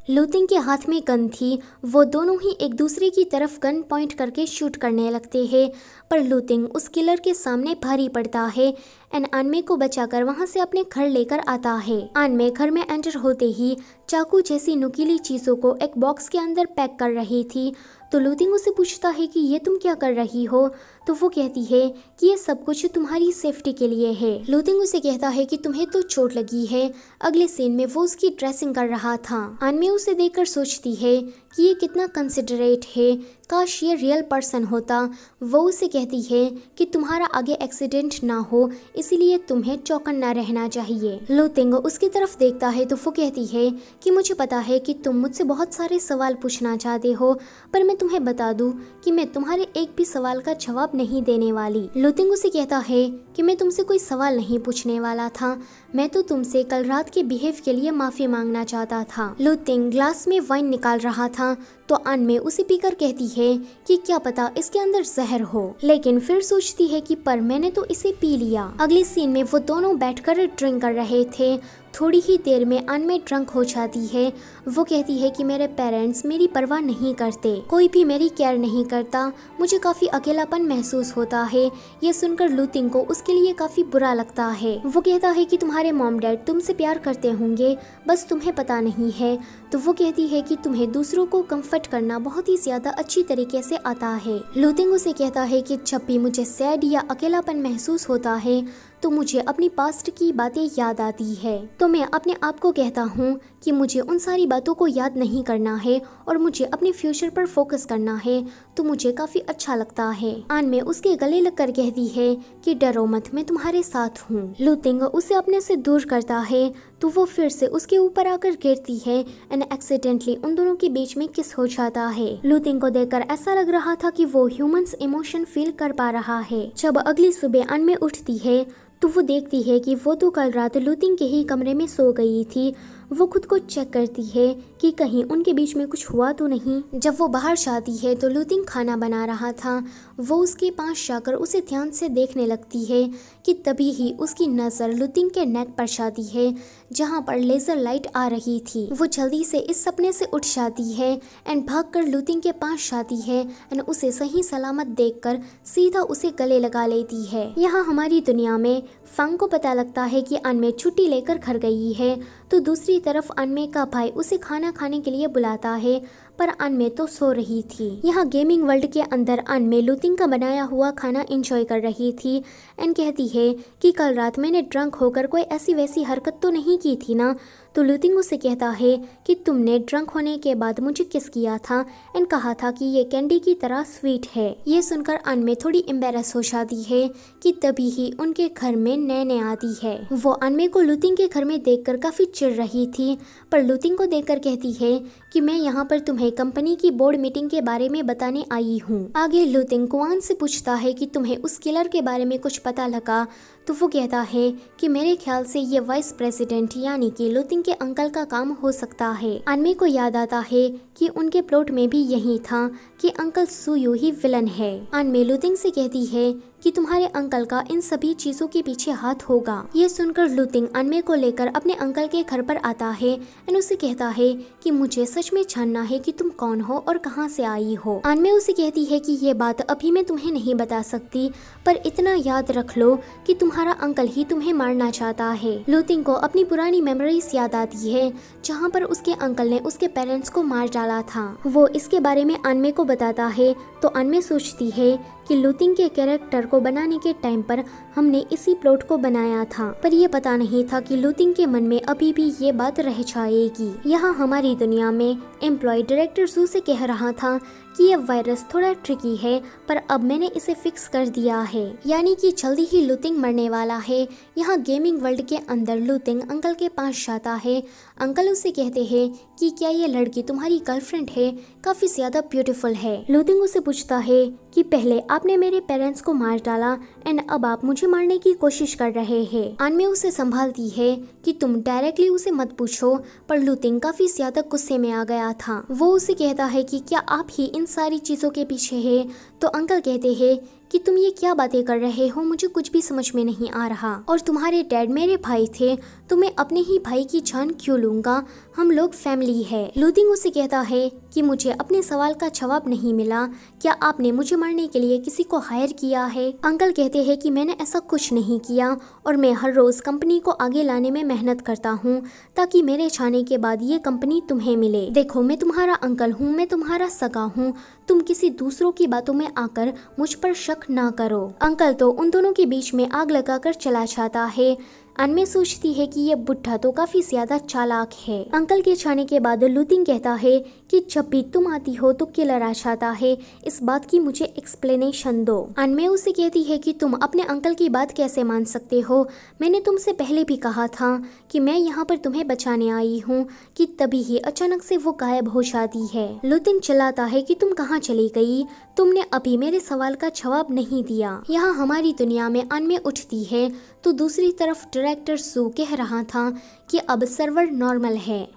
लुतिंग के हाथ में गन थी। वो दोनों ही एक दूसरे की तरफ गन पॉइंट करके शूट करने लगते हैं, पर लुतिंग उस किलर के सामने भारी पड़ता है एंड आनमे को बचाकर वहां से अपने घर लेकर आता है। आनमे घर में एंटर होते ही चाकू जैसी नुकीली चीजों को एक बॉक्स के अंदर पैक कर रही थी, तो लुतिंग उसे पूछता है कि ये तुम क्या कर रही हो, तो वो कहती है कि ये सब कुछ तुम्हारी सेफ्टी के लिए है। लुतिंग उसे कहता है कि तुम्हें तो चोट लगी है। अगले सीन में वो उसकी ड्रेसिंग कर रहा था। आनमे उसे देखकर सोचती है कि ये कितना कंसिडरेट है, काश ये रियल पर्सन होता। वो उसे कहती है कि तुम्हारा आगे एक्सीडेंट ना हो, इसीलिए तुम्हें चौकन्ना रहना चाहिए। लुतिंग उसकी तरफ देखता है तो वो कहती है कि मुझे पता है कि तुम मुझसे बहुत सारे सवाल पूछना चाहते हो, पर मैं तुम्हें बता दूं कि मैं तुम्हारे एक भी सवाल का जवाब नहीं देने वाली। लुतिंग उसे कहता है कि मैं तुमसे कोई सवाल नहीं पूछने वाला था, मैं तो तुमसे कल रात के बिहेव के लिए माफी मांगना चाहता था। लुतिंग ग्लास में वाइन निकाल रहा था तो आनमे उसे पीकर कहती है कि क्या पता इसके अंदर जहर हो, लेकिन फिर सोचती है कि पर मैंने तो इसे पी लिया। अगले सीन में वो दोनों बैठकर ड्रिंक कर रहे थे। थोड़ी ही देर में आनमे ड्रंक हो जाती है। वो कहती है कि मेरे पेरेंट्स मेरी परवाह नहीं करते, कोई भी मेरी केयर नहीं करता, मुझे काफी अकेलापन महसूस होता है। ये सुनकर लुतिंग को उसके लिए काफी बुरा लगता है। वो कहता है कि तुम्हारे मॉम डैड तुमसे प्यार करते होंगे, बस तुम्हें पता नहीं है। तो वो कहती है कि तुम्हें दूसरों को कंफर्ट करना बहुत ही ज्यादा अच्छी तरीके से आता है। लुतिंग उसे कहता है कि जब भी मुझे सैड या अकेलापन महसूस होता है तो मुझे अपनी पास्ट की बातें याद आती है, तो मैं अपने आप को कहता हूँ कि मुझे उन सारी बातों को याद नहीं करना है और मुझे अपने फ्यूचर पर फोकस करना है, तो मुझे काफी अच्छा लगता है। आनमे उसके गले लगकर कहती है कि डरो मत, मैं तुम्हारे साथ हूँ। लुतिंग उसे अपने से दूर करता है तो वो फिर से उसके ऊपर आकर गिरती है एंड एक्सीडेंटली उन दोनों के बीच में किस हो जाता है। लुतिंग को देखकर ऐसा लग रहा था कि वो ह्यूमंस इमोशन फील कर पा रहा है। जब अगली सुबह आनमे उठती है तो वो देखती है कि वो तो कल रात लुतिंग के ही कमरे में सो गई थी। वो खुद को चेक करती है कि कहीं उनके बीच में कुछ हुआ तो नहीं। जब वो बाहर जाती है तो लुतिंग खाना बना रहा था। वो उसके पास जाकर उसे ध्यान से देखने लगती है कि तभी ही उसकी नज़र लुतिंग के नेक पर जाती है जहाँ पर लेजर लाइट आ रही थी। वो जल्दी से इस सपने से उठ जाती है एंड भागकर लुतिंग के पास जाती है एंड उसे सही सलामत देखकर सीधा उसे गले लगा लेती है। यहाँ हमारी दुनिया में फंग को पता लगता है कि आनमे छुट्टी लेकर घर गई है, तो दूसरी तरफ आनमे का भाई उसे खाना खाने के लिए बुलाता है, पर आनमे तो सो रही थी। यहाँ गेमिंग वर्ल्ड के अंदर आनमे लुतिंग का बनाया हुआ खाना एंजॉय कर रही थी एंड कहती है कि कल रात मैंने ड्रंक होकर कोई ऐसी वैसी हरकत तो नहीं की थी ना। तो लुतिंग उसे कहता है कि तुमने ड्रंक होने के बाद मुझे किस किया था एंड कहा था कि ये कैंडी की तरह स्वीट है। ये सुनकर आनमे थोड़ी एम्बेरस हो जाती है कि तभी ही उनके घर में नैने आती है। वो आनमे को लुतिंग के घर में देखकर काफी चिढ़ रही थी, पर लुतिंग को देखकर कहती है कि मैं यहाँ पर तुम्हें कंपनी की बोर्ड मीटिंग के बारे में बताने आई हूँ। आगे लुतिंग कुआन से पूछता है कि तुम्हें उस किलर के बारे में कुछ पता लगा, तो वो कहता है कि मेरे ख्याल से ये वाइस प्रेसिडेंट यानी कि लुतिंग के अंकल का काम हो सकता है। आनमे को याद आता है कि उनके प्लॉट में भी यही था कि अंकल सुयू ही विलन है। आनमे लुतिंग से कहती है कि तुम्हारे अंकल का इन सभी चीजों के पीछे हाथ होगा। ये सुनकर लुतिंग आनमे को लेकर अपने अंकल के घर पर आता है एंड उसे कहता है कि मुझे सच में जानना है कि तुम कौन हो और कहाँ से आई हो। आनमे उसे कहती है कि ये बात अभी मैं तुम्हें नहीं बता सकती, पर इतना याद रख लो कि तुम्हारा अंकल ही तुम्हें मारना चाहता है। लुतिंग को अपनी पुरानी मेमोरीज याद आती है जहाँ पर उसके अंकल ने उसके पेरेंट्स को मार डाला था। वो इसके बारे में आनमे को बताता है तो आनमे सोचती है कि लुतिंग के कैरेक्टर को बनाने के टाइम पर हमने इसी प्लॉट को बनाया था, पर ये पता नहीं था कि लुतिंग के मन में अभी भी ये बात रह जाएगी। यहाँ हमारी दुनिया में एम्प्लॉय डायरेक्टर जू से कह रहा था कि ये वायरस थोड़ा ट्रिकी है, पर अब मैंने इसे फिक्स कर दिया है, यानी कि जल्दी ही लुतिंग मरने वाला है। यहाँ गेमिंग वर्ल्ड के अंदर लुतिंग अंकल के पास जाता है। अंकल उसे कहते हैं कि क्या ये लड़की तुम्हारी गर्लफ्रेंड है, काफी ज्यादा ब्यूटीफुल है। लुतिंग उसे पूछता है कि पहले आपने मेरे पेरेंट्स को मार डाला एंड अब आप मुझे मारने की कोशिश कर रहे हैं। आनमे उसे संभालती है कि तुम डायरेक्टली उसे मत पूछो, पर लुतिंग काफी ज्यादा गुस्से में आ गया था। वो उसे कहता है कि क्या आप ही इन सारी चीजों के पीछे है, तो अंकल कहते हैं कि तुम ये क्या बातें कर रहे हो, मुझे कुछ भी समझ में नहीं आ रहा। और तुम्हारे डैड मेरे भाई थे तो मैं अपने ही भाई की जान क्यों लूंगा, हम लोग फैमिली है। लुतिंग उसे कहता है कि मुझे अपने सवाल का जवाब नहीं मिला, क्या आपने मुझे मारने के लिए किसी को हायर किया है? अंकल कहते हैं कि मैंने ऐसा कुछ नहीं किया और मैं हर रोज कंपनी को आगे लाने में मेहनत करता हूँ ताकि मेरे जाने के बाद ये कंपनी तुम्हें मिले। देखो, मैं तुम्हारा अंकल हूँ, मैं तुम्हारा सगा हूँ, तुम किसी दूसरों की बातों में आकर मुझ पर शक ना करो। अंकल तो उन दोनों के बीच में आग लगाकर चला जाता है। अनमे सोचती है कि ये बुढ़ा तो काफी ज्यादा चालाक है। अंकल के जाने के बाद लुतिंग कहता है कि जब भी तुम आती हो तो किलर आ जाता है, इस बात की मुझे एक्सप्लेनेशन दो। अनमे उसे कहती है कि तुम अपने अंकल की बात कैसे मान सकते हो, मैंने तुमसे पहले भी कहा था कि मैं यहाँ पर तुम्हें बचाने आई हूँ, कि तभी ही अचानक से वो गायब हो जाती है। लुतिंग चिल्लाता है कि तुम कहाँ चली गई, तुमने अभी मेरे सवाल का जवाब नहीं दिया। यहाँ हमारी दुनिया में अनमे उठती है तो दूसरी तरफ डायरेक्टर सू कह रहा था कि अब सर्वर नॉर्मल है।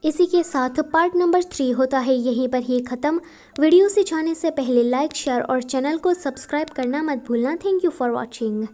इसी के साथ पार्ट नंबर 3 होता है यहीं पर ही खत्म। वीडियो से जाने से पहले लाइक, शेयर और चैनल को सब्सक्राइब करना मत भूलना। Thank you for watching.